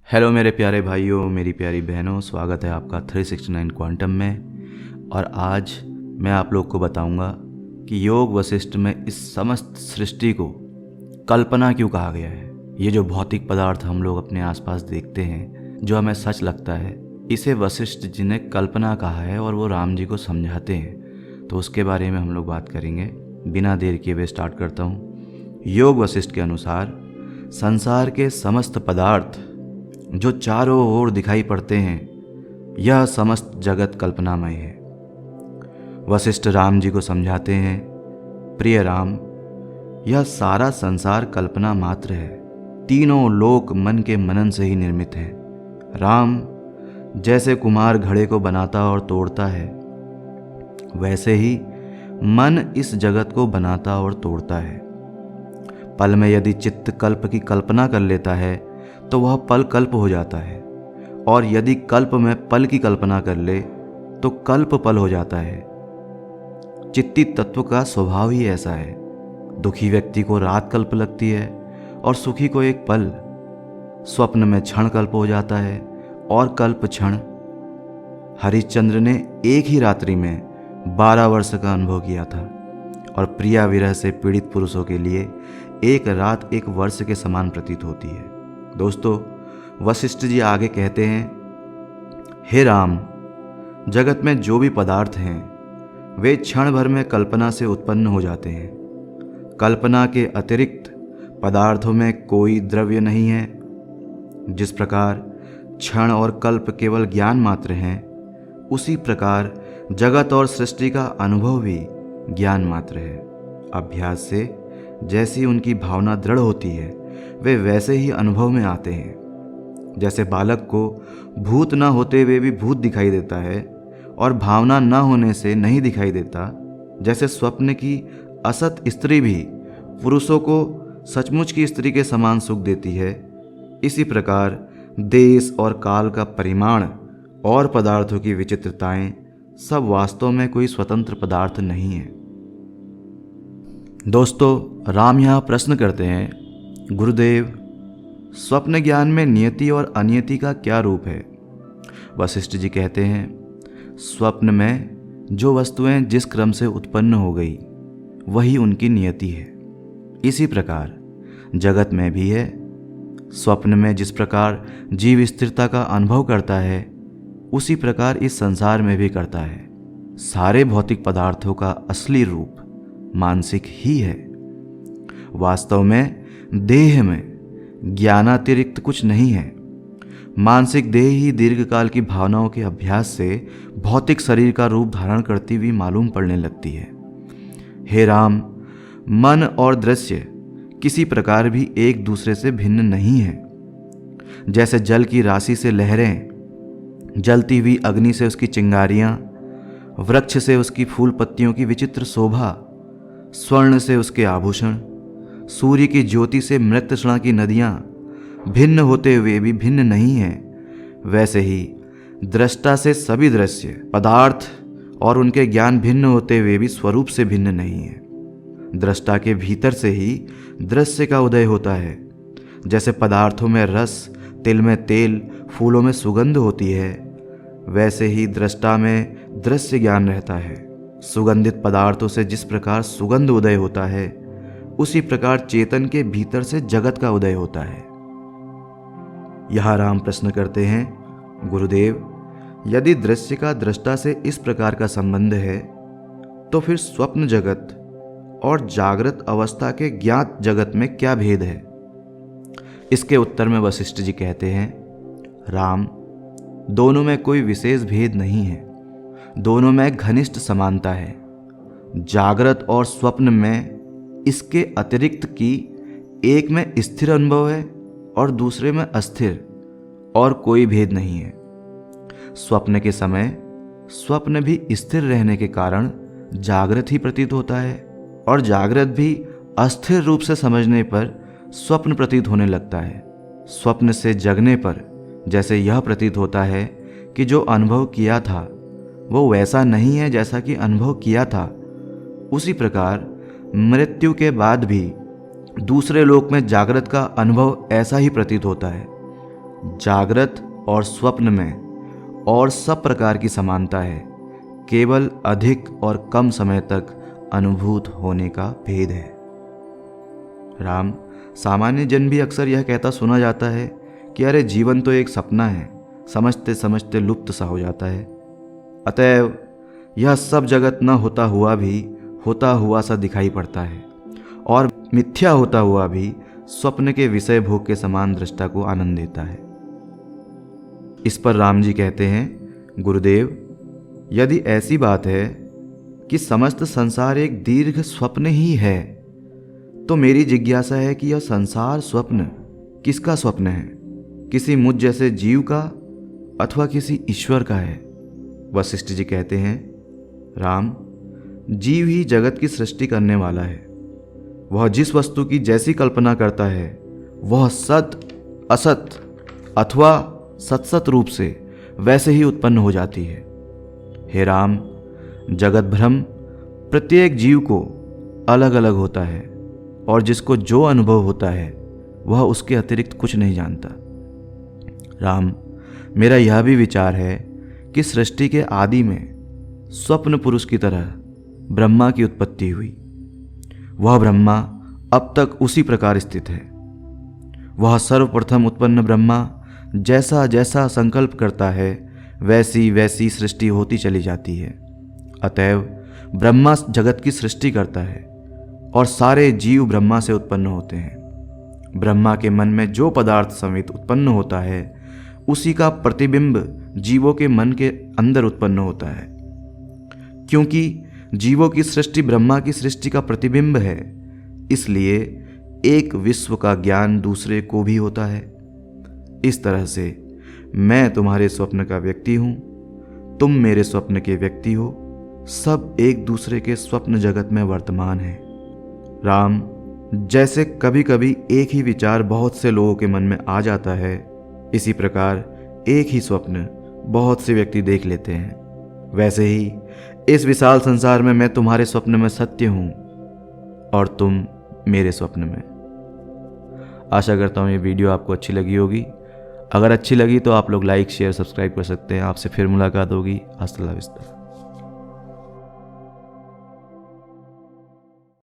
Hello मेरे प्यारे भाइयों, मेरी प्यारी बहनों, स्वागत है आपका 369 क्वांटम में। और आज मैं आप लोग को बताऊंगा कि योग वशिष्ठ में इस समस्त सृष्टि को कल्पना क्यों कहा गया है। ये जो भौतिक पदार्थ हम लोग अपने आसपास देखते हैं, जो हमें सच लगता है, इसे वशिष्ठ जी ने कल्पना कहा है और वो राम जी को समझाते हैं। तो उसके बारे में हम लोग बात करेंगे। बिना देर किए हुए स्टार्ट करता हूँ। योग वशिष्ठ के अनुसार संसार के समस्त पदार्थ जो चारों ओर दिखाई पड़ते हैं, यह समस्त जगत कल्पनामय है। वशिष्ठ राम जी को समझाते हैं, प्रिय राम, यह सारा संसार कल्पना मात्र है। तीनों लोक मन के मनन से ही निर्मित है। राम, जैसे कुम्हार घड़े को बनाता और तोड़ता है, वैसे ही मन इस जगत को बनाता और तोड़ता है। पल में यदि चित्त कल्प की कल्पना कर लेता है तो वह पल कल्प हो जाता है, और यदि कल्प में पल की कल्पना कर ले तो कल्प पल हो जाता है। चित्ती तत्व का स्वभाव ही ऐसा है। दुखी व्यक्ति को रात कल्प लगती है और सुखी को एक पल। स्वप्न में क्षण कल्प हो जाता है और कल्प क्षण। हरिश्चंद्र ने एक ही रात्रि में 12 वर्ष का अनुभव किया था, और प्रिया विरह से पीड़ित पुरुषों के लिए एक रात एक वर्ष के समान प्रतीत होती है। दोस्तों, वशिष्ठ जी आगे कहते हैं, हे राम, जगत में जो भी पदार्थ हैं वे क्षण भर में कल्पना से उत्पन्न हो जाते हैं। कल्पना के अतिरिक्त पदार्थों में कोई द्रव्य नहीं है। जिस प्रकार क्षण और कल्प केवल ज्ञान मात्र हैं, उसी प्रकार जगत और सृष्टि का अनुभव भी ज्ञान मात्र है। अभ्यास से जैसी उनकी भावना दृढ़ होती है, वे वैसे ही अनुभव में आते हैं। जैसे बालक को भूत न होते हुए भी भूत दिखाई देता है और भावना न होने से नहीं दिखाई देता, जैसे स्वप्न की असत स्त्री भी पुरुषों को सचमुच की स्त्री के समान सुख देती है, इसी प्रकार देश और काल का परिमाण और पदार्थों की विचित्रताएं सब वास्तव में कोई स्वतंत्र पदार्थ नहीं है। दोस्तों, राम यहाँ प्रश्न करते हैं, गुरुदेव, स्वप्न ज्ञान में नियति और अनियति का क्या रूप है? वशिष्ठ जी कहते हैं, स्वप्न में जो वस्तुएं जिस क्रम से उत्पन्न हो गई वही उनकी नियति है। इसी प्रकार जगत में भी है। स्वप्न में जिस प्रकार जीव स्थिरता का अनुभव करता है, उसी प्रकार इस संसार में भी करता है। सारे भौतिक पदार्थों का असली रूप मानसिक ही है। वास्तव में देह में ज्ञानातिरिक्त कुछ नहीं है। मानसिक देह ही दीर्घकाल की भावनाओं के अभ्यास से भौतिक शरीर का रूप धारण करती हुई मालूम पड़ने लगती है। हे राम, मन और दृश्य किसी प्रकार भी एक दूसरे से भिन्न नहीं है। जैसे जल की राशि से लहरें, जलती हुई अग्नि से उसकी चिंगारियां, वृक्ष से उसकी फूल पत्तियों की विचित्र शोभा, स्वर्ण से उसके आभूषण, सूर्य की ज्योति से मृततृष्णा की नदियां भिन्न होते हुए भी भिन्न नहीं हैं, वैसे ही दृष्टा से सभी दृश्य पदार्थ और उनके ज्ञान भिन्न होते हुए भी स्वरूप से भिन्न नहीं है। दृष्टा के भीतर से ही दृश्य का उदय होता है। जैसे पदार्थों में रस, तिल में तेल, फूलों में सुगंध होती है, वैसे ही दृष्टा में दृश्य ज्ञान रहता है। सुगंधित पदार्थों से जिस प्रकार सुगंध उदय होता है, उसी प्रकार चेतन के भीतर से जगत का उदय होता है। यह राम प्रश्न करते हैं, गुरुदेव, यदि दृश्य का दृष्टा से इस प्रकार का संबंध है, तो फिर स्वप्न जगत और जागृत अवस्था के ज्ञात जगत में क्या भेद है? इसके उत्तर में वशिष्ठ जी कहते हैं, राम, दोनों में कोई विशेष भेद नहीं है। दोनों में घनिष्ठ समानता है। जागृत और स्वप्न में इसके अतिरिक्त की एक में स्थिर अनुभव है और दूसरे में अस्थिर, और कोई भेद नहीं है। स्वप्न के समय स्वप्न भी स्थिर रहने के कारण जागृत ही प्रतीत होता है, और जागृत भी अस्थिर रूप से समझने पर स्वप्न प्रतीत होने लगता है। स्वप्न से जगने पर जैसे यह प्रतीत होता है कि जो अनुभव किया था वो वैसा नहीं है जैसा कि अनुभव किया था, उसी प्रकार मृत्यु के बाद भी दूसरे लोक में जागृत का अनुभव ऐसा ही प्रतीत होता है। जागृत और स्वप्न में और सब प्रकार की समानता है, केवल अधिक और कम समय तक अनुभूत होने का भेद है। राम, सामान्य जन भी अक्सर यह कहता सुना जाता है कि अरे जीवन तो एक सपना है, समझते समझते लुप्त सा हो जाता है। अतएव यह सब जगत न होता हुआ भी होता हुआ सा दिखाई पड़ता है और मिथ्या होता हुआ भी स्वप्न के विषय भोग के समान दृष्टा को आनंद देता है। इस पर राम जी कहते हैं, गुरुदेव, यदि ऐसी बात है कि समस्त संसार एक दीर्घ स्वप्न ही है, तो मेरी जिज्ञासा है कि यह संसार स्वप्न किसका स्वप्न है? किसी मुझ जैसे जीव का अथवा किसी ईश्वर का है? वशिष्ठ जी कहते हैं, राम, जीव ही जगत की सृष्टि करने वाला है। वह जिस वस्तु की जैसी कल्पना करता है वह सत, असत अथवा सत्सत रूप से वैसे ही उत्पन्न हो जाती है। हे राम, जगत भ्रम प्रत्येक जीव को अलग अलग होता है और जिसको जो अनुभव होता है वह उसके अतिरिक्त कुछ नहीं जानता। राम, मेरा यह भी विचार है कि सृष्टि के आदि में स्वप्न पुरुष की तरह ब्रह्मा की उत्पत्ति हुई। वह ब्रह्मा अब तक उसी प्रकार स्थित है। वह सर्वप्रथम उत्पन्न ब्रह्मा जैसा जैसा संकल्प करता है वैसी वैसी सृष्टि होती चली जाती है। अतएव ब्रह्मा जगत की सृष्टि करता है और सारे जीव ब्रह्मा से उत्पन्न होते हैं। ब्रह्मा के मन में जो पदार्थ समेत उत्पन्न होता है उसी का प्रतिबिंब जीवों के मन के अंदर उत्पन्न होता है। क्योंकि जीवों की सृष्टि ब्रह्मा की सृष्टि का प्रतिबिंब है, इसलिए एक विश्व का ज्ञान दूसरे को भी होता है। इस तरह से मैं तुम्हारे स्वप्न का व्यक्ति हूँ, तुम मेरे स्वप्न के व्यक्ति हो, सब एक दूसरे के स्वप्न जगत में वर्तमान है। राम, जैसे कभी कभी एक ही विचार बहुत से लोगों के मन में आ जाता है, इसी प्रकार एक ही स्वप्न बहुत से व्यक्ति देख लेते हैं। वैसे ही इस विशाल संसार में मैं तुम्हारे स्वप्न में सत्य हूँ और तुम मेरे स्वप्न में। आशा करता हूँ ये वीडियो आपको अच्छी लगी होगी। अगर अच्छी लगी तो आप लोग लाइक, शेयर, सब्सक्राइब कर सकते हैं। आपसे फिर मुलाकात होगी। हस्ता ला विस्ता।